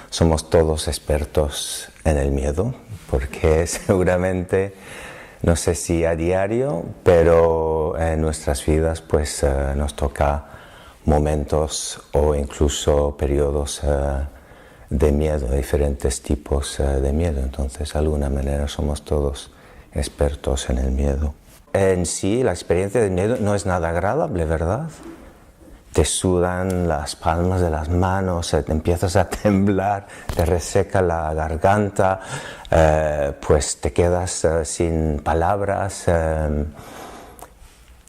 somos todos expertos en el miedo, porque seguramente, no sé si a diario, pero en nuestras vidas pues nos toca momentos o incluso periodos de miedo, diferentes tipos de miedo. Entonces, de alguna manera somos todos expertos en el miedo. En sí, la experiencia del miedo no es nada agradable, ¿verdad? Te sudan las palmas de las manos, te empiezas a temblar, te reseca la garganta, pues te quedas sin palabras.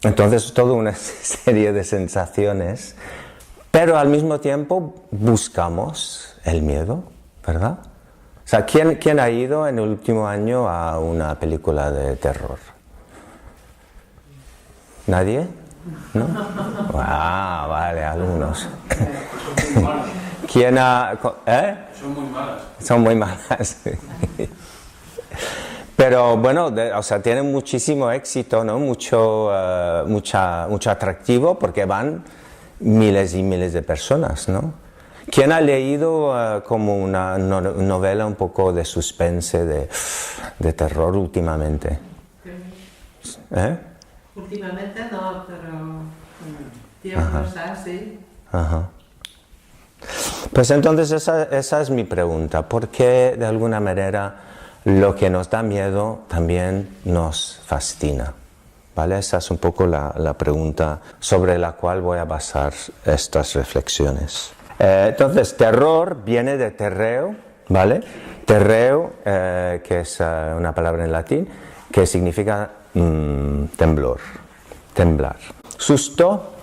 Entonces, toda una serie de sensaciones, pero al mismo tiempo buscamos el miedo, ¿verdad? O sea, ¿quién ha ido en el último año a una película de terror? ¿Nadie? ¿No? Ah, vale, algunos. ¿Quién ha...? Son muy malas. Son muy malas. Pero bueno, o sea, tienen muchísimo éxito, ¿no? Mucho atractivo, porque van miles y miles de personas, ¿no? ¿Quién ha leído como una novela un poco de suspense, de terror últimamente? Últimamente no, pero tiempos así. Ajá. Pues entonces esa es mi pregunta. ¿Por qué de alguna manera lo que nos da miedo también nos fascina? ¿Vale? Esa es un poco la pregunta sobre la cual voy a basar estas reflexiones. Entonces, terror viene de terreo, ¿vale? Terreo, que es una palabra en latín, que significa temblar. Susto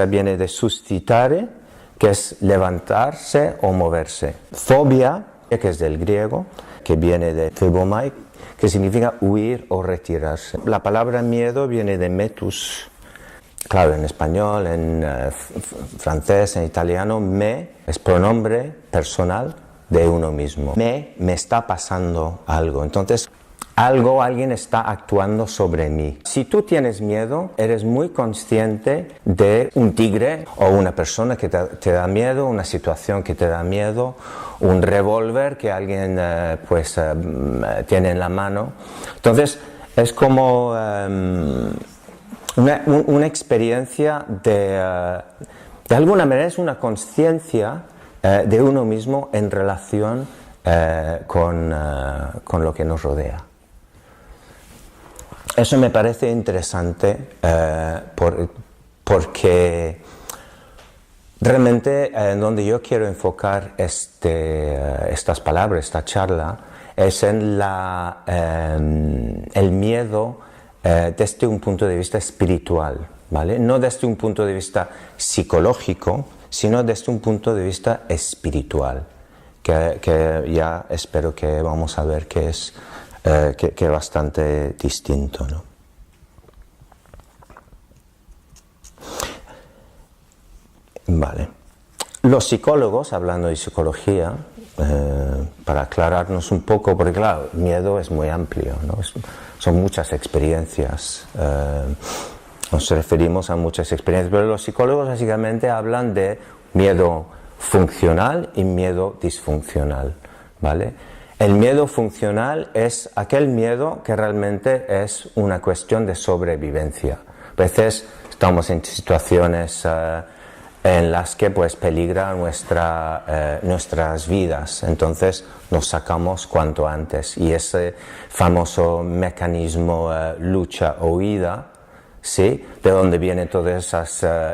viene de suscitare, que es levantarse o moverse. Fobia, que es del griego, que viene de phobomai, que significa huir o retirarse. La palabra miedo viene de metus. Claro, en español, en francés, en italiano, me es pronombre personal de uno mismo. Me está pasando algo. Entonces, alguien está actuando sobre mí. Si tú tienes miedo, eres muy consciente de un tigre o una persona que te da miedo, una situación que te da miedo, un revólver que alguien tiene en la mano. Entonces, es como una experiencia de alguna manera es una conciencia de uno mismo en relación con lo que nos rodea. Eso me parece interesante porque realmente en donde yo quiero enfocar estas palabras, esta charla, es en el miedo desde un punto de vista espiritual, ¿vale? No desde un punto de vista psicológico, sino desde un punto de vista espiritual, que ya espero que vamos a ver que es bastante distinto, ¿no? Vale. Los psicólogos, hablando de psicología, para aclararnos un poco, porque claro, miedo es muy amplio, ¿no? Son muchas experiencias, nos referimos a muchas experiencias, pero los psicólogos básicamente hablan de miedo funcional y miedo disfuncional, ¿vale? El miedo funcional es aquel miedo que realmente es una cuestión de sobrevivencia. A veces estamos en situaciones en las que pues peligra nuestras vidas, entonces nos sacamos cuanto antes, y ese famoso mecanismo lucha o huida, ¿sí? De donde vienen todos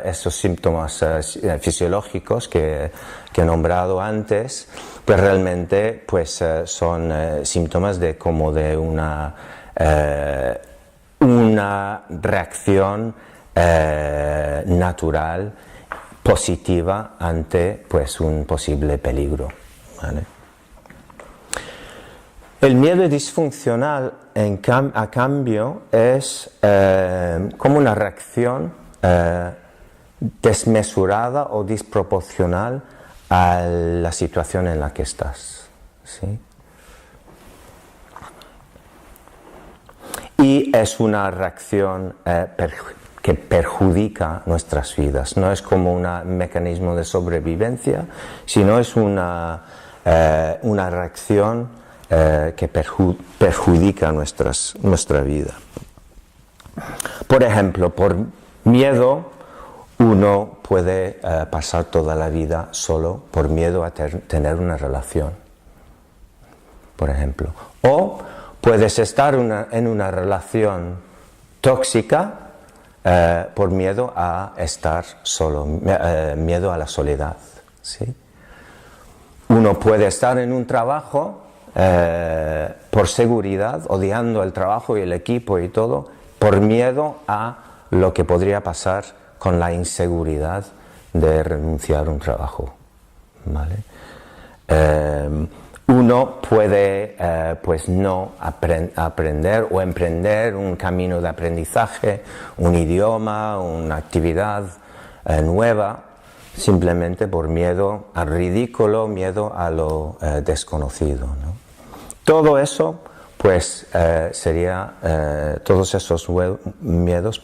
esos síntomas fisiológicos que he nombrado antes, pues realmente pues son síntomas de una reacción natural positiva ante pues un posible peligro, ¿vale? El miedo disfuncional, a cambio, es como una reacción desmesurada o desproporcional a la situación en la que estás, ¿sí? Y es una reacción que perjudica nuestras vidas. No es como un mecanismo de sobrevivencia, sino es una una reacción que perjudica nuestra vida. Por ejemplo, por miedo uno puede pasar toda la vida solo por miedo a tener una relación, por ejemplo. O puedes estar en una relación tóxica por miedo a estar solo, miedo a la soledad, ¿sí? Uno puede estar en un trabajo por seguridad, odiando el trabajo y el equipo y todo, por miedo a lo que podría pasar con la inseguridad de renunciar a un trabajo, ¿vale? Uno puede pues no aprender o emprender un camino de aprendizaje, un idioma, una actividad nueva, simplemente por miedo al ridículo, miedo a lo desconocido, ¿no? Todo eso pues sería, todos esos miedos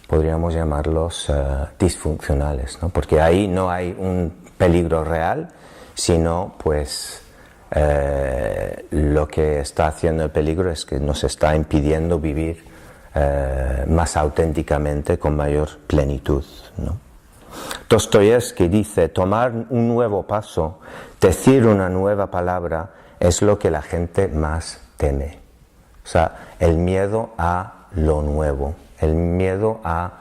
podríamos llamarlos disfuncionales, ¿no? Porque ahí no hay un peligro real, sino pues lo que está haciendo el peligro es que nos está impidiendo vivir más auténticamente, con mayor plenitud, ¿no? Dostoyevsky dice: tomar un nuevo paso, decir una nueva palabra, es lo que la gente más teme. O sea, el miedo a lo nuevo, el miedo a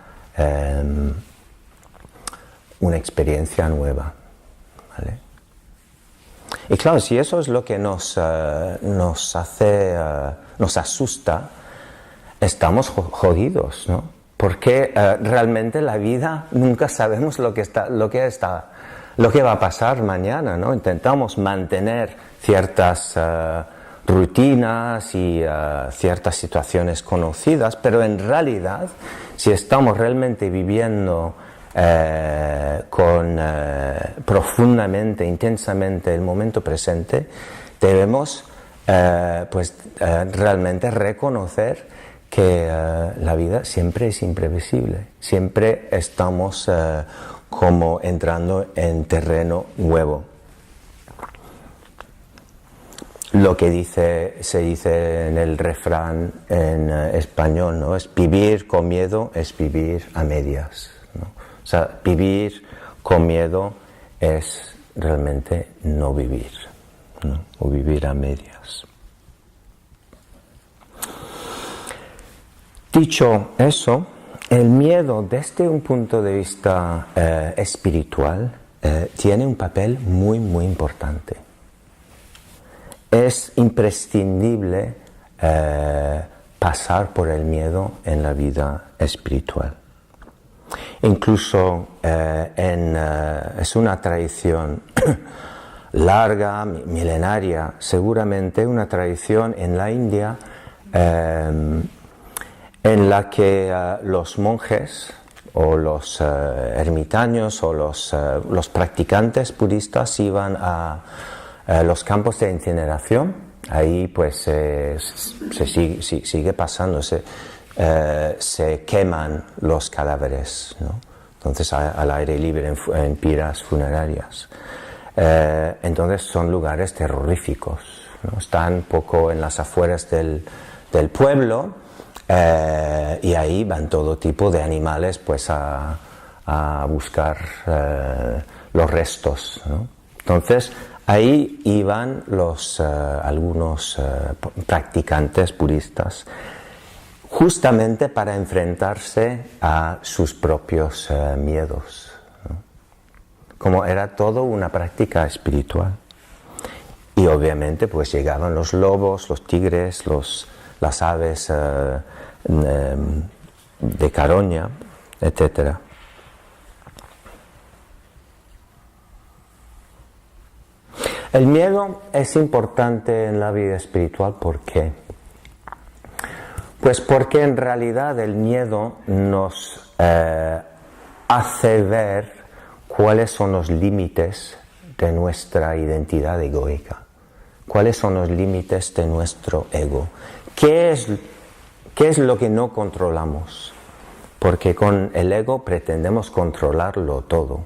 una experiencia nueva, ¿vale? Y claro, si eso es lo que nos asusta, estamos jodidos, ¿no? Porque realmente la vida nunca sabemos lo que va a pasar mañana, ¿no? Intentamos mantener ciertas rutinas y ciertas situaciones conocidas, pero en realidad, si estamos realmente viviendo profundamente, intensamente el momento presente, debemos realmente reconocer que la vida siempre es imprevisible, siempre estamos como entrando en terreno nuevo. Lo que se dice en el refrán en español, ¿no? Es vivir con miedo, es vivir a medias, ¿no? O sea, vivir con miedo es realmente no vivir, ¿no? O vivir a medias. Dicho eso, el miedo desde un punto de vista espiritual tiene un papel muy, muy importante. Es imprescindible pasar por el miedo en la vida espiritual. Incluso es una tradición larga, milenaria, seguramente una tradición en la India en la que los monjes o los ermitaños o los practicantes budistas iban a los campos de incineración. Ahí pues sigue pasando, se queman los cadáveres, ¿no? Entonces al aire libre en piras funerarias. Entonces son lugares terroríficos, ¿no? Están un poco en las afueras del pueblo. Y ahí van todo tipo de animales pues a buscar los restos, ¿no? Entonces ahí iban algunos practicantes budistas justamente para enfrentarse a sus propios miedos, ¿no? Como era todo una práctica espiritual. Y obviamente pues llegaban los lobos, los tigres, las aves de carroña, etc. El miedo es importante en la vida espiritual. ¿Por qué? Pues porque en realidad el miedo nos hace ver cuáles son los límites de nuestra identidad egoica, cuáles son los límites de nuestro ego. ¿Qué es lo que no controlamos? Porque con el ego pretendemos controlarlo todo.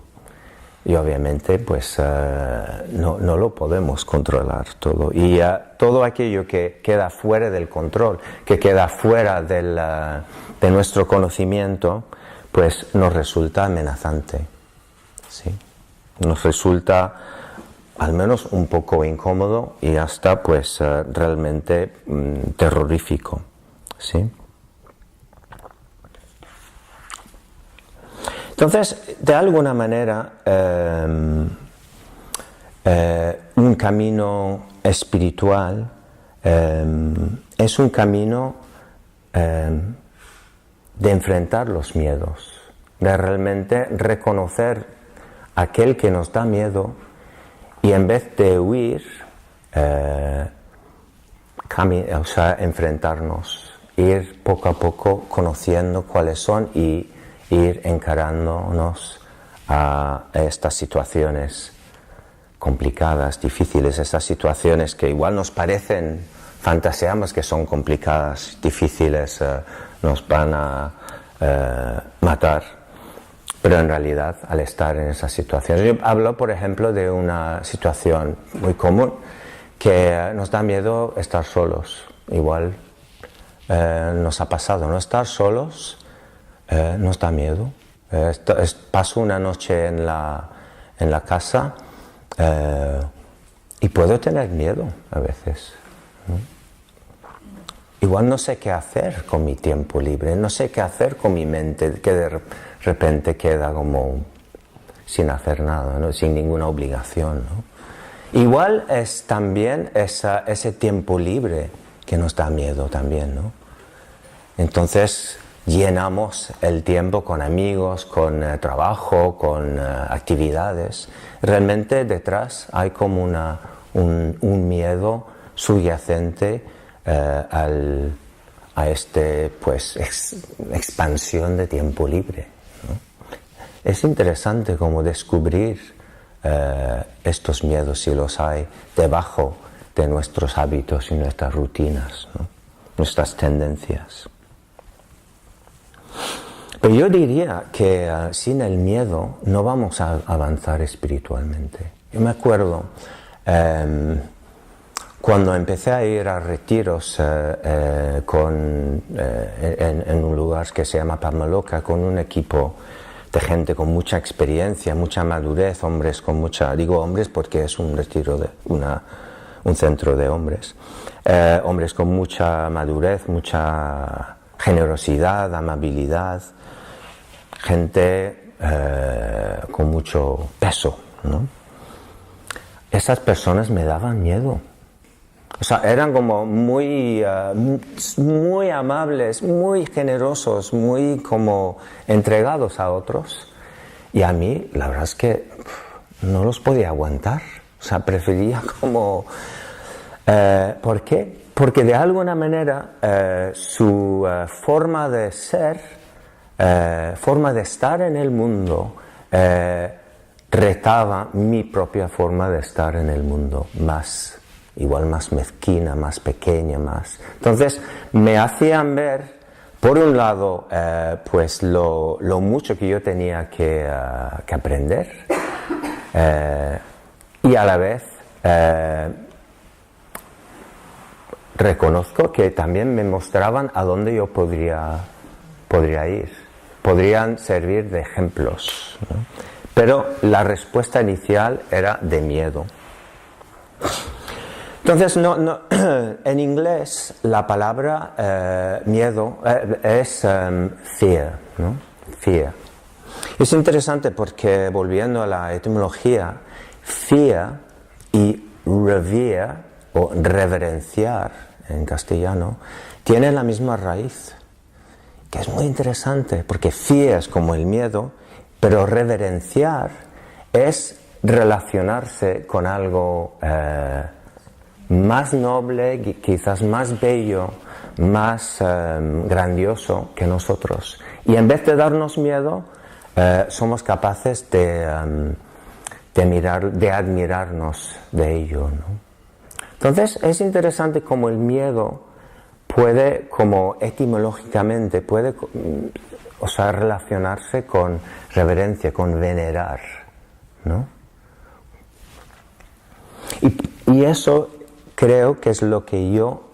Y obviamente pues no lo podemos controlar todo. Y todo aquello que queda fuera del control, que queda fuera de nuestro conocimiento, pues nos resulta amenazante, ¿sí? Nos resulta al menos un poco incómodo y hasta pues realmente terrorífico, ¿sí? Entonces, de alguna manera, un camino espiritual es un camino de enfrentar los miedos, de realmente reconocer aquel que nos da miedo y en vez de huir, enfrentarnos, ir poco a poco conociendo cuáles son y ir encarándonos a estas situaciones complicadas, difíciles, estas situaciones que igual nos parecen, fantaseamos que son complicadas, difíciles, nos van a matar, pero en realidad al estar en esas situaciones, yo hablo por ejemplo de una situación muy común que nos da miedo estar solos, igual nos ha pasado, no estar solos. Nos da miedo. Paso una noche en la casa y puedo tener miedo a veces, ¿no? Igual no sé qué hacer con mi tiempo libre, no sé qué hacer con mi mente, que de repente queda como sin hacer nada, ¿no? Sin ninguna obligación, ¿no? Igual es también ese tiempo libre que nos da miedo también, ¿no? Entonces llenamos el tiempo con amigos, con trabajo, con actividades. Realmente detrás hay como un miedo subyacente a este pues expansión de tiempo libre, ¿no? Es interesante como descubrir estos miedos, si los hay, debajo de nuestros hábitos y nuestras rutinas, ¿no? Nuestras tendencias. Pero yo diría que sin el miedo no vamos a avanzar espiritualmente. Yo me acuerdo cuando empecé a ir a retiros en un lugar que se llama Pamaloca, con un equipo de gente con mucha experiencia, mucha madurez, hombres con mucha, digo hombres porque es un retiro de un centro de hombres, hombres con mucha madurez, mucha generosidad, amabilidad, gente con mucho peso, ¿no? Esas personas me daban miedo. O sea, eran como muy amables, muy generosos, muy como entregados a otros. Y a mí, la verdad es que no los podía aguantar. O sea, prefería como... ¿por qué? Porque de alguna manera su forma de ser, forma de estar en el mundo, retaba mi propia forma de estar en el mundo, igual más mezquina, más pequeña, más... Entonces me hacían ver, por un lado, pues lo mucho que yo tenía que aprender, y a la vez reconozco que también me mostraban a dónde yo podría ir. Podrían servir de ejemplos, ¿no? Pero la respuesta inicial era de miedo. Entonces, en inglés la palabra miedo es fear, ¿no? Fear. Es interesante porque, volviendo a la etimología, fear y revere o reverenciar en castellano tienen la misma raíz, que es muy interesante porque fear es como el miedo, pero reverenciar es relacionarse con algo más noble, quizás más bello, más grandioso que nosotros. Y en vez de darnos miedo, somos capaces de admirarnos de ello, ¿no? Entonces es interesante cómo el miedo puede, como etimológicamente, puede relacionarse con reverencia, con venerar, ¿no? Y eso creo que es lo que yo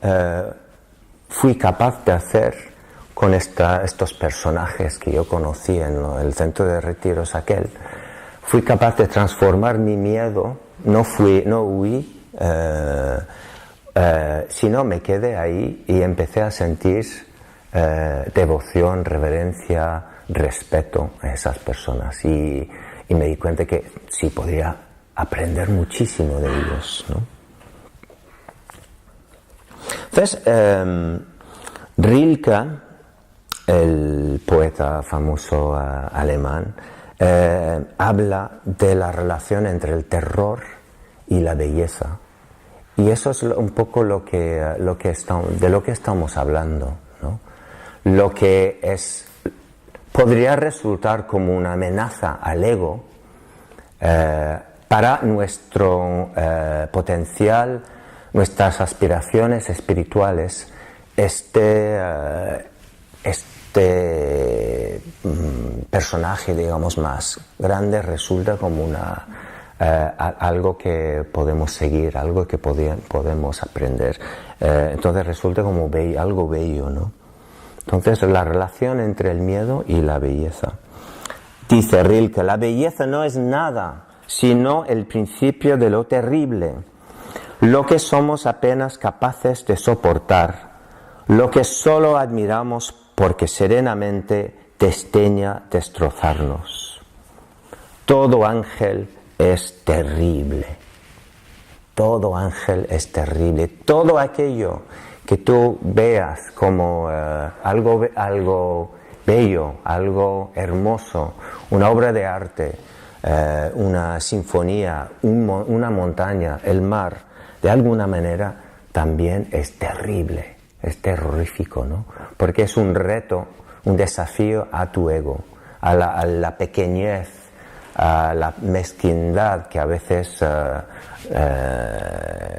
fui capaz de hacer con estos personajes que yo conocí en el centro de retiros aquel. Fui capaz de transformar mi miedo, no huí, sino me quedé ahí y empecé a sentir devoción, reverencia, respeto a esas personas. Y me di cuenta que sí podría aprender muchísimo de ellos, ¿no? Entonces, Rilke, el poeta famoso alemán, habla de la relación entre el terror y la belleza. Y eso es un poco de lo que estamos hablando, ¿no? Lo que podría resultar como una amenaza al ego para nuestro potencial, nuestras aspiraciones espirituales, personaje, digamos, más grande resulta como algo que podemos seguir, algo que podemos aprender. Entonces resulta como algo bello, ¿no? Entonces la relación entre el miedo y la belleza. Dice Rilke, la belleza no es nada, sino el principio de lo terrible, lo que somos apenas capaces de soportar, lo que solo admiramos porque serenamente desdeña destrozarnos. Todo ángel es terrible. Todo ángel es terrible. Todo aquello que tú veas como algo bello, algo hermoso, una obra de arte, una sinfonía, una montaña, el mar, de alguna manera también es terrible, es terrorífico, ¿no? Porque es un reto, un desafío a tu ego, a la pequeñez, a la mezquindad que a veces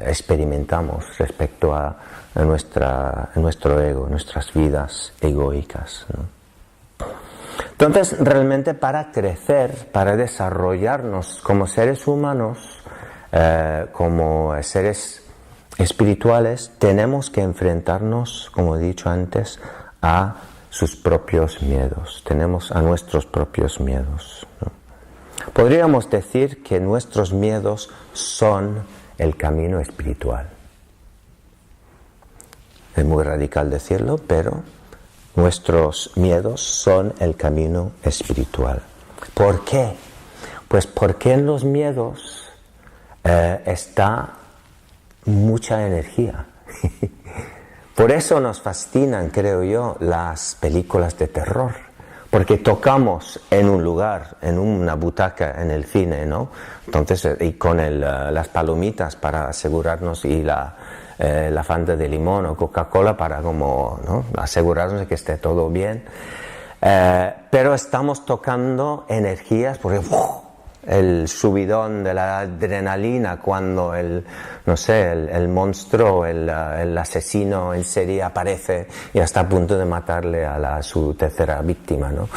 experimentamos respecto a nuestro ego, nuestras vidas egoicas, ¿no? Entonces, realmente para crecer, para desarrollarnos como seres humanos, como seres espirituales, tenemos que enfrentarnos, como he dicho antes, a sus propios miedos, a nuestros propios miedos, ¿no? Podríamos decir que nuestros miedos son el camino espiritual. Es muy radical decirlo, pero nuestros miedos son el camino espiritual. ¿Por qué? Pues porque en los miedos está mucha energía. Por eso nos fascinan, creo yo, las películas de terror. Porque tocamos en un lugar, en una butaca en el cine, ¿no? Entonces, y con las palomitas para asegurarnos y la Fanta de limón o Coca-Cola para como, ¿no?, asegurarnos de que esté todo bien. Pero estamos tocando energías porque el subidón de la adrenalina cuando el monstruo, el asesino en serie aparece y está a punto de matarle a su tercera víctima, ¿no?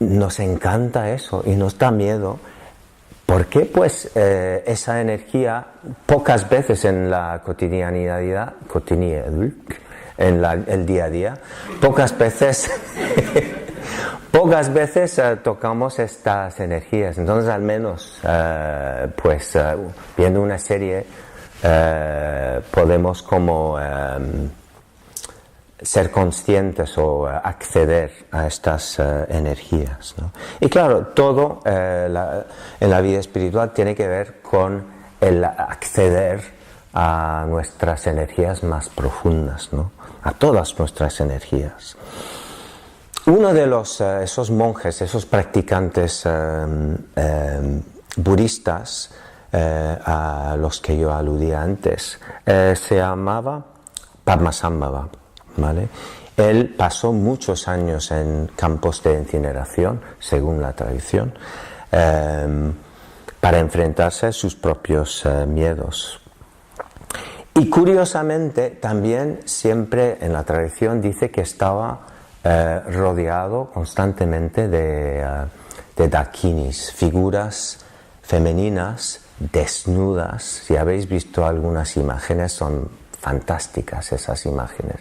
Nos encanta eso y nos da miedo. ¿Por qué? Pues esa energía pocas veces en la cotidianidad, en el día a día, pocas veces tocamos estas energías. Entonces al menos viendo una serie podemos como ser conscientes o acceder a estas energías, ¿no? Y claro, todo en la vida espiritual tiene que ver con el acceder a nuestras energías más profundas, ¿no? A todas nuestras energías. Uno de esos monjes, esos practicantes budistas a los que yo aludía antes, se llamaba Padmasambhava, ¿vale? Él pasó muchos años en campos de incineración, según la tradición, para enfrentarse a sus propios miedos. Y curiosamente, también siempre en la tradición dice que estaba rodeado constantemente de de dakinis, figuras femeninas desnudas. Si habéis visto algunas imágenes, son fantásticas esas imágenes,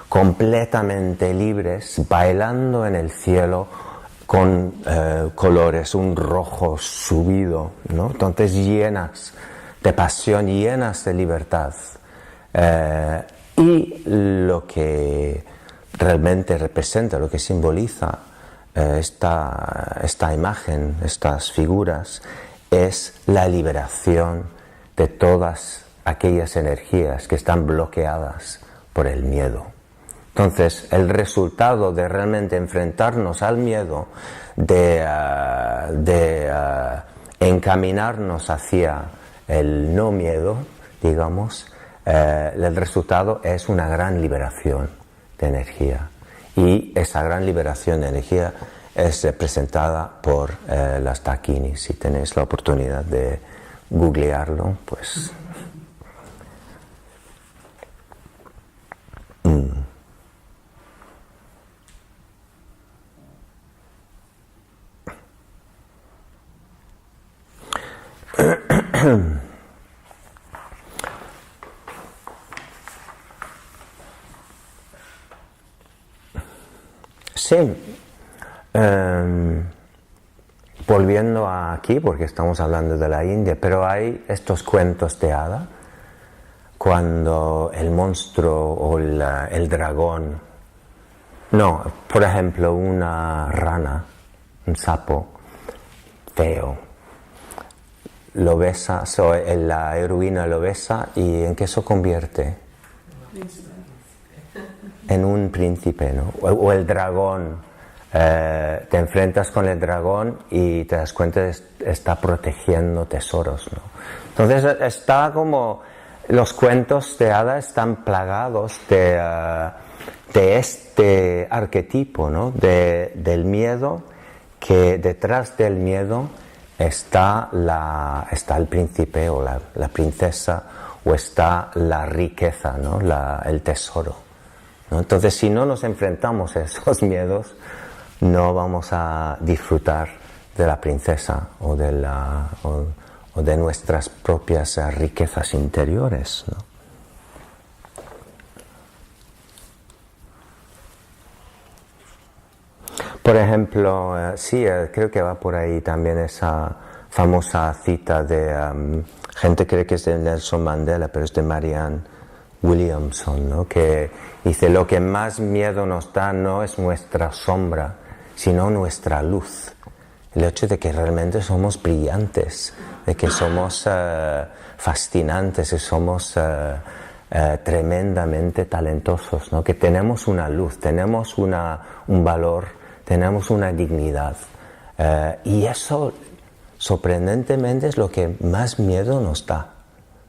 completamente libres, bailando en el cielo con colores, un rojo subido, ¿no? Entonces llenas de pasión, llenas de libertad. Y lo que realmente representa, lo que simboliza esta imagen, estas figuras, es la liberación de todas aquellas energías que están bloqueadas por el miedo. Entonces, el resultado de realmente enfrentarnos al miedo, de encaminarnos hacia el no miedo, digamos, el resultado es una gran liberación de energía. Y esa gran liberación de energía es representada por las dakinis. Si tenéis la oportunidad de googlearlo, pues... Sí, volviendo aquí, porque estamos hablando de la India, pero hay estos cuentos de hada, cuando el monstruo o el dragón, no, por ejemplo, una rana, un sapo feo, lo besa, la heroína lo besa, ¿y en qué se convierte? En un príncipe, ¿no? O el dragón, te enfrentas con el dragón y te das cuenta de que está protegiendo tesoros, ¿no? Entonces está como, los cuentos de hadas están plagados de este arquetipo, ¿no? Del miedo, que detrás del miedo está el príncipe o la princesa, o está la riqueza, ¿no? El tesoro, ¿no? Entonces, si no nos enfrentamos a esos miedos, no vamos a disfrutar de la princesa o de nuestras propias riquezas interiores, ¿no? Por ejemplo, creo que va por ahí también esa famosa cita de, gente cree que es de Nelson Mandela, pero es de Marianne Williamson, ¿no? Que dice, lo que más miedo nos da no es nuestra sombra, sino nuestra luz. El hecho de que realmente somos brillantes, de que somos fascinantes, y somos tremendamente talentosos, ¿no? Que tenemos una luz, tenemos un valor, tenemos una dignidad. Y eso, sorprendentemente, es lo que más miedo nos da,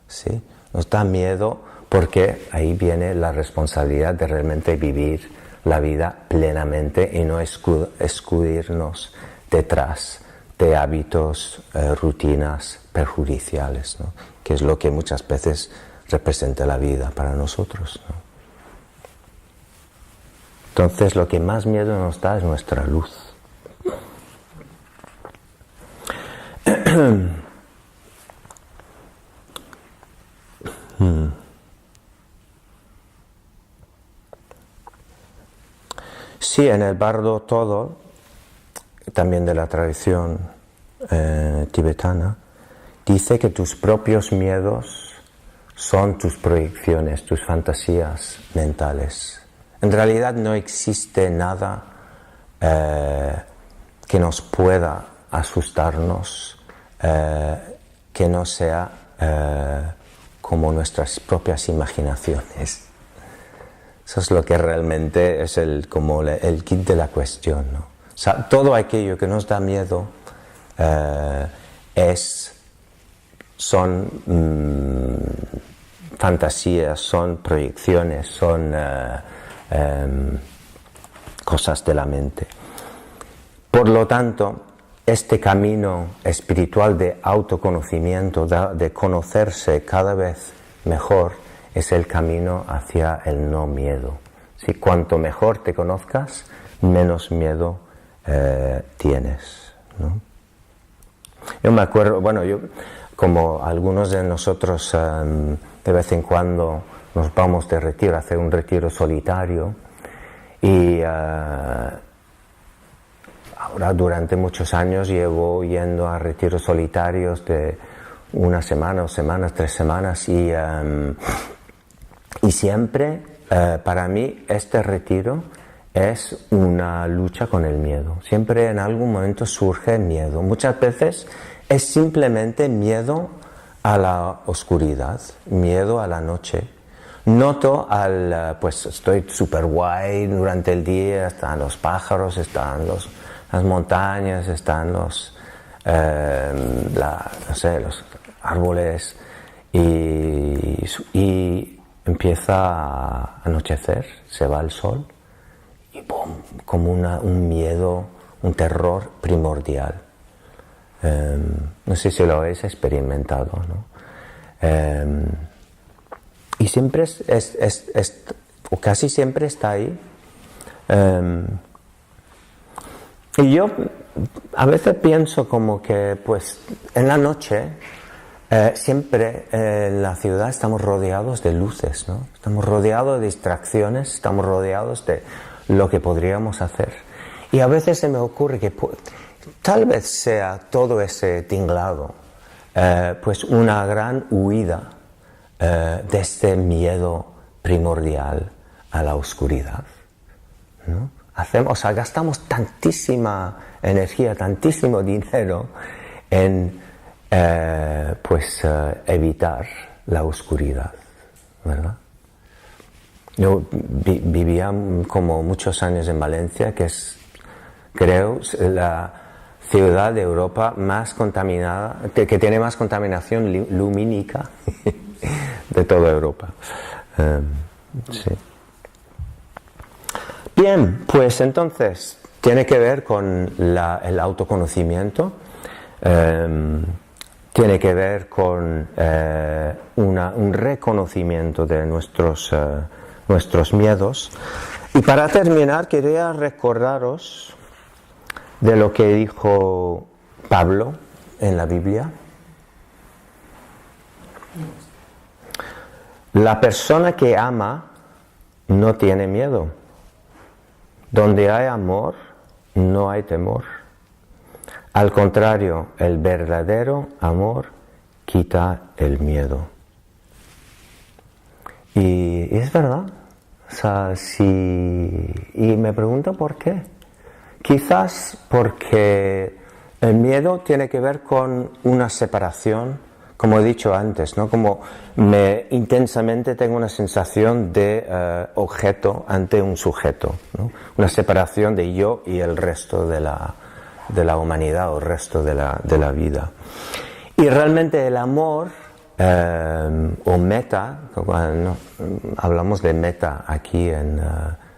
¿sí? Nos da miedo porque ahí viene la responsabilidad de realmente vivir la vida plenamente y no escudrirnos detrás de hábitos, rutinas perjudiciales, ¿no? Que es lo que muchas veces representa la vida para nosotros, ¿no? Entonces, lo que más miedo nos da es nuestra luz. Sí, en el Bardo Todo, también de la tradición tibetana, dice que tus propios miedos son tus proyecciones, tus fantasías mentales. En realidad no existe nada que nos pueda asustarnos, que no sea como nuestras propias imaginaciones. Eso es lo que realmente es el kit de la cuestión, ¿no? O sea, todo aquello que nos da miedo son fantasías, son proyecciones, son cosas de la mente. Por lo tanto, este camino espiritual de autoconocimiento, de conocerse cada vez mejor, es el camino hacia el no miedo. ¿Sí? Cuanto mejor te conozcas, menos miedo tienes, ¿no? Yo me acuerdo, bueno, como algunos de nosotros de vez en cuando nos vamos de retiro, a hacer un retiro solitario, y ahora durante muchos años llevo yendo a retiros solitarios de una semana, 2 semanas, 3 semanas, y siempre para mí este retiro es una lucha con el miedo. Siempre en algún momento surge miedo. Muchas veces es simplemente miedo a la oscuridad, miedo a la noche. Noto pues estoy súper guay durante el día, están los pájaros, están las montañas, están los árboles, y empieza a anochecer, se va el sol y ¡pum!, como un miedo, un terror primordial. No sé si lo habéis experimentado, ¿no? Y siempre o casi siempre está ahí. Y yo a veces pienso como que pues en la noche siempre en la ciudad estamos rodeados de luces, ¿no? Estamos rodeados de distracciones, estamos rodeados de lo que podríamos hacer. Y a veces se me ocurre que tal vez sea todo ese tinglado pues una gran huida de este miedo primordial a la oscuridad, ¿no? Gastamos tantísima energía, tantísimo dinero en evitar la oscuridad, ¿verdad? Yo vivía como muchos años en Valencia, que es, creo, la ciudad de Europa más contaminada, que tiene más contaminación lumínica de toda Europa. Sí. Bien, pues entonces tiene que ver con el autoconocimiento, tiene que ver con un reconocimiento de nuestros miedos. Y para terminar, quería recordaros de lo que dijo Pablo en la Biblia. La persona que ama no tiene miedo. Donde hay amor, no hay temor. Al contrario, el verdadero amor quita el miedo. Y es verdad. O sea, y me pregunto por qué. Quizás porque el miedo tiene que ver con una separación, como he dicho antes, ¿no? Como intensamente tengo una sensación de objeto ante un sujeto, ¿no? Una separación de yo y el resto de la humanidad o el resto de la vida. Y realmente el amor o meta, cuando hablamos de meta aquí en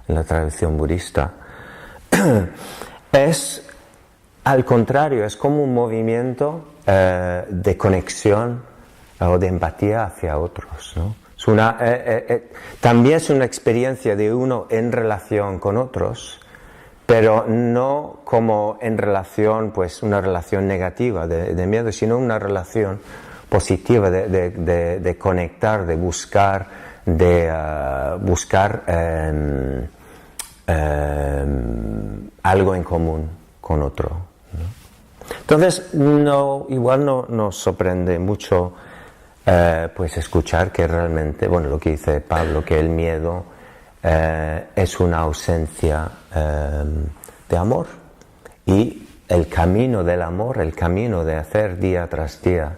la tradición budista, es al contrario, es como un movimiento de conexión o de empatía hacia otros, ¿no? También es una experiencia de uno en relación con otros, pero no como en relación, pues una relación negativa de miedo, sino una relación positiva de conectar, de buscar, algo en común con otro, ¿no? Entonces, igual no nos sorprende mucho pues escuchar que realmente, bueno, lo que dice Pablo, que el miedo es una ausencia de amor, y el camino del amor, el camino de hacer día tras día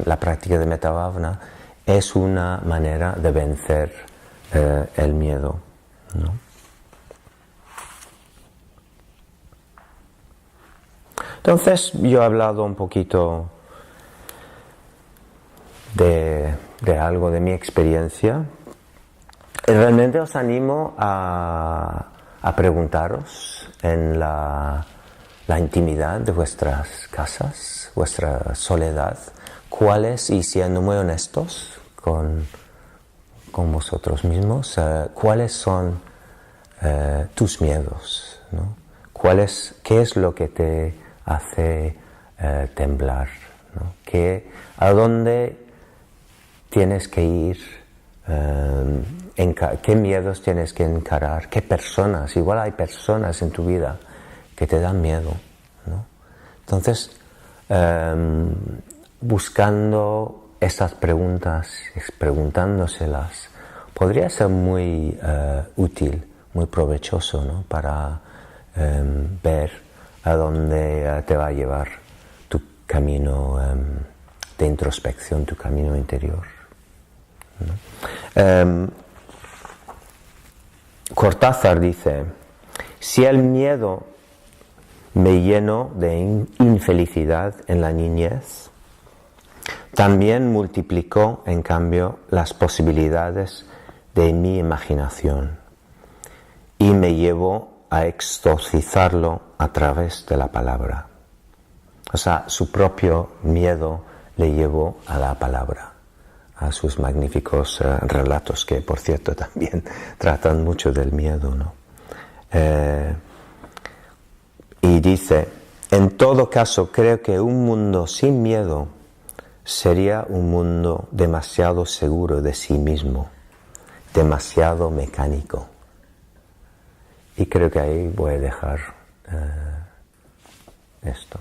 la práctica de Metavavana es una manera de vencer el miedo, ¿no? Entonces, yo he hablado un poquito de algo de mi experiencia. Y realmente os animo a preguntaros en la intimidad de vuestras casas, vuestra soledad, cuáles, y siendo muy honestos con vosotros mismos, cuáles son tus miedos, ¿no? ¿Qué es lo que te hace temblar, ¿no? ¿A dónde tienes que ir? ¿Qué miedos tienes que encarar? ¿Qué personas? Igual hay personas en tu vida que te dan miedo, ¿no? Entonces, buscando estas preguntas, preguntándoselas, podría ser muy útil, muy provechoso, ¿no? Para ver a dónde te va a llevar tu camino de introspección, tu camino interior, ¿no? Cortázar dice: si el miedo me llenó de infelicidad en la niñez, también multiplicó, en cambio, las posibilidades de mi imaginación y me llevó a exorcizarlo a través de la palabra. O sea, su propio miedo le llevó a la palabra, a sus magníficos relatos, que por cierto también tratan mucho del miedo, ¿no? Y dice: en todo caso, creo que un mundo sin miedo sería un mundo demasiado seguro de sí mismo, demasiado mecánico. Y creo que ahí voy a dejar esto.